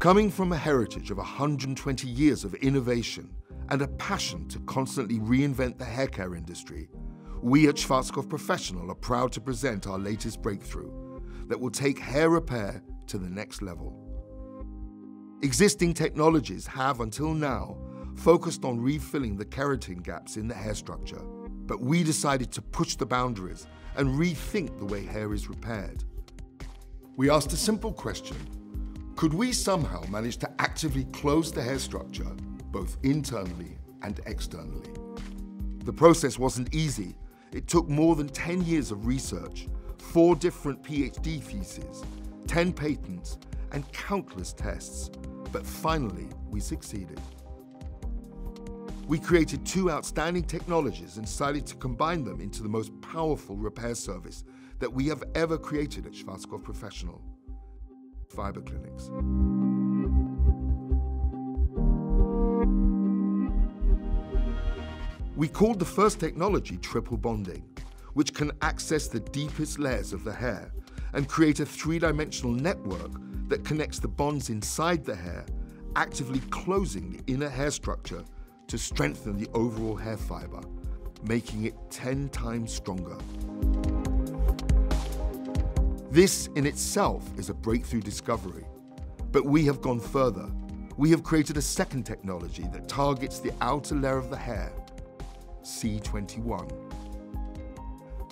Coming from a heritage of 120 years of innovation and a passion to constantly reinvent the hair care industry, we at Schwarzkopf Professional are proud to present our latest breakthrough that will take hair repair to the next level. Existing technologies have, until now, focused on refilling the keratin gaps in the hair structure, but we decided to push the boundaries and rethink the way hair is repaired. We asked a simple question: could we somehow manage to actively close the hair structure, both internally and externally? The process wasn't easy. It took more than 10 years of research, 4 different PhD theses, 10 patents, and countless tests. But finally, we succeeded. We created 2 outstanding technologies and decided to combine them into the most powerful repair service that we have ever created at Schwarzkopf Professional, Fibre Clinix. We called the first technology triple bonding, which can access the deepest layers of the hair and create a 3-dimensional network that connects the bonds inside the hair, actively closing the inner hair structure to strengthen the overall hair fiber, making it 10 times stronger. This in itself is a breakthrough discovery, but we have gone further. We have created a second technology that targets the outer layer of the hair, C21.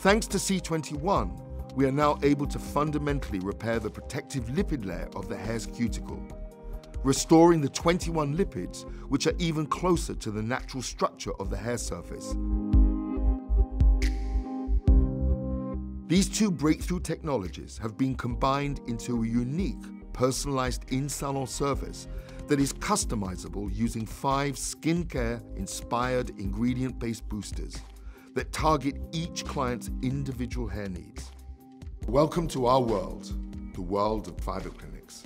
Thanks to C21, we are now able to fundamentally repair the protective lipid layer of the hair's cuticle, restoring the 21 lipids which are even closer to the natural structure of the hair surface. These 2 breakthrough technologies have been combined into a unique, personalized in-salon service that is customizable using 5 skincare-inspired ingredient-based boosters that target each client's individual hair needs. Welcome to our world, the world of Fibre Clinix.